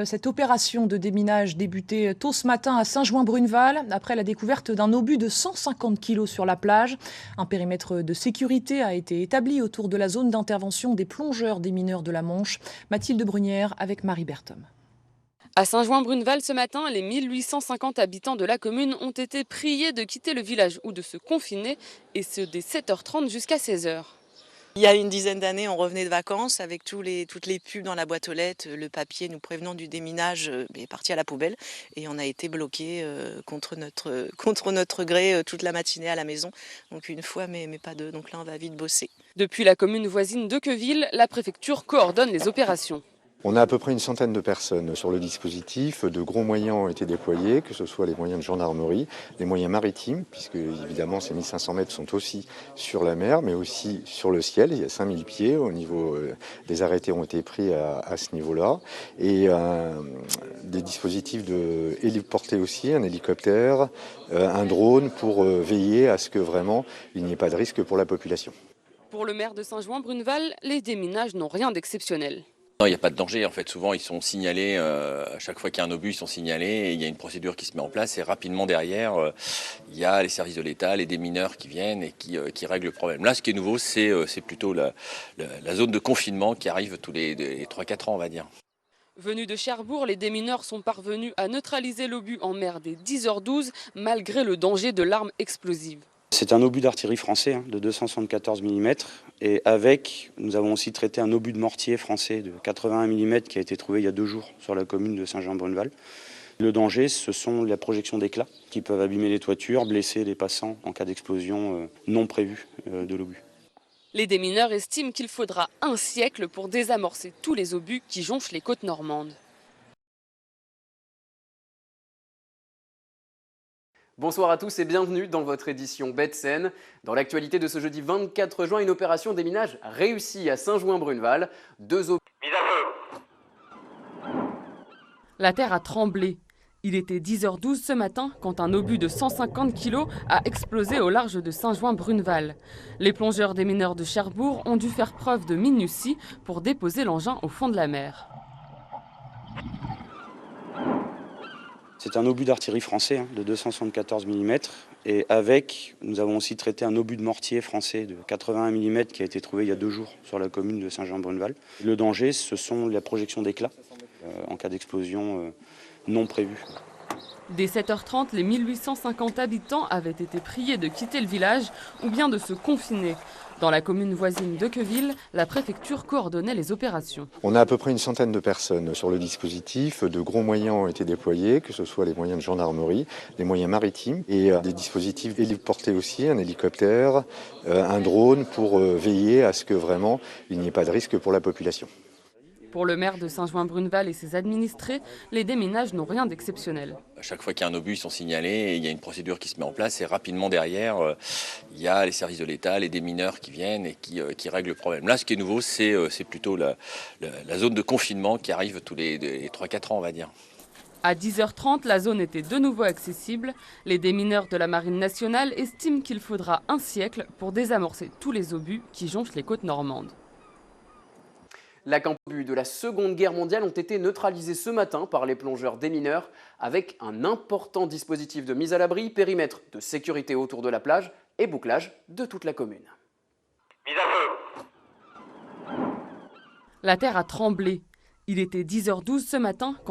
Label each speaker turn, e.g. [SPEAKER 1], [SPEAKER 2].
[SPEAKER 1] Cette opération de déminage débutait tôt ce matin à Saint-Jouin-Bruneval, après la découverte d'un obus de 150 kg sur la plage. Un périmètre de sécurité a été établi autour de la zone d'intervention des plongeurs des mineurs de la Manche. Mathilde Brunière avec Marie Berthom.
[SPEAKER 2] À Saint-Jouin-Bruneval ce matin, les 1850 habitants de la commune ont été priés de quitter le village ou de se confiner, et ce dès 7h30 jusqu'à 16h.
[SPEAKER 3] Il y a une dizaine d'années, on revenait de vacances avec toutes les pubs dans la boîte aux lettres, le papier nous prévenant du déminage est parti à la poubelle et on a été bloqués contre notre gré toute la matinée à la maison. Donc une fois mais pas deux, donc là on va vite bosser.
[SPEAKER 2] Depuis la commune voisine de Queville, la préfecture coordonne les opérations.
[SPEAKER 4] On a à peu près une centaine de personnes sur le dispositif. De gros moyens ont été déployés, que ce soit les moyens de gendarmerie, les moyens maritimes, puisque évidemment ces 1500 mètres sont aussi sur la mer, mais aussi sur le ciel. Il y a 5000 pieds au niveau des arrêtés ont été pris à ce niveau-là. Et des dispositifs héliportés aussi, un hélicoptère, un drone pour veiller à ce que vraiment il n'y ait pas de risque pour la population.
[SPEAKER 2] Pour le maire de Saint-Jouin-Bruneval, les déminages n'ont rien d'exceptionnel.
[SPEAKER 5] Non, il n'y a pas de danger. En fait, souvent, ils sont signalés. À chaque fois qu'il y a un obus, ils sont signalés. Et il y a une procédure qui se met en place. Et rapidement derrière, il y a les services de l'État, les démineurs qui viennent et qui règlent le problème. Là, ce qui est nouveau, c'est plutôt la zone de confinement qui arrive tous les 3-4 ans, on va dire.
[SPEAKER 2] Venus de Cherbourg, les démineurs sont parvenus à neutraliser l'obus en mer dès 10h12, malgré le danger de l'arme explosive.
[SPEAKER 6] C'est un obus d'artillerie français de 274 mm et nous avons aussi traité un obus de mortier français de 81 mm qui a été trouvé il y a 2 jours sur la commune de Saint-Jouin-Bruneval. Le danger, ce sont la projection d'éclats qui peuvent abîmer les toitures, blesser les passants en cas d'explosion non prévue de l'obus.
[SPEAKER 2] Les démineurs estiment qu'il faudra un siècle pour désamorcer tous les obus qui jonchent les côtes normandes.
[SPEAKER 7] Bonsoir à tous et bienvenue dans votre édition Bête Scène. Dans l'actualité de ce jeudi 24 juin, une opération déminage réussie à Saint-Jouin-Bruneval. 2 obus mis à feu.
[SPEAKER 2] La terre a tremblé. Il était 10h12 ce matin quand un obus de 150 kg a explosé au large de Saint-Jouin-Bruneval. Les plongeurs des mineurs de Cherbourg ont dû faire preuve de minutie pour déposer l'engin au fond de la mer.
[SPEAKER 6] C'est un obus d'artillerie français de 274 mm et nous avons aussi traité un obus de mortier français de 81 mm qui a été trouvé il y a 2 jours sur la commune de Saint-Jouin-Bruneval. Le danger, ce sont la projection d'éclats en cas d'explosion non prévue.
[SPEAKER 2] Dès 7h30, les 1850 habitants avaient été priés de quitter le village ou bien de se confiner. Dans la commune voisine de Queville, la préfecture coordonnait les opérations.
[SPEAKER 4] On a à peu près une centaine de personnes sur le dispositif. De gros moyens ont été déployés, que ce soit les moyens de gendarmerie, les moyens maritimes et des dispositifs héliportés aussi, un hélicoptère, un drone pour veiller à ce que vraiment il n'y ait pas de risque pour la population.
[SPEAKER 2] Pour le maire de Saint-Jouin-Bruneval et ses administrés, les déminages n'ont rien d'exceptionnel.
[SPEAKER 5] À chaque fois qu'il y a un obus, ils sont signalés et il y a une procédure qui se met en place. Et rapidement derrière, il y a les services de l'État, les démineurs qui viennent et qui règlent le problème. Là, ce qui est nouveau, c'est plutôt la zone de confinement qui arrive tous les 3-4 ans, on va dire.
[SPEAKER 2] À 10h30, la zone était de nouveau accessible. Les démineurs de la Marine nationale estiment qu'il faudra un siècle pour désamorcer tous les obus qui jonchent les côtes normandes.
[SPEAKER 7] Les obus de la Seconde Guerre mondiale ont été neutralisés ce matin par les plongeurs démineurs avec un important dispositif de mise à l'abri, périmètre de sécurité autour de la plage et bouclage de toute la commune. Mise à feu.
[SPEAKER 2] La terre a tremblé. Il était 10h12 ce matin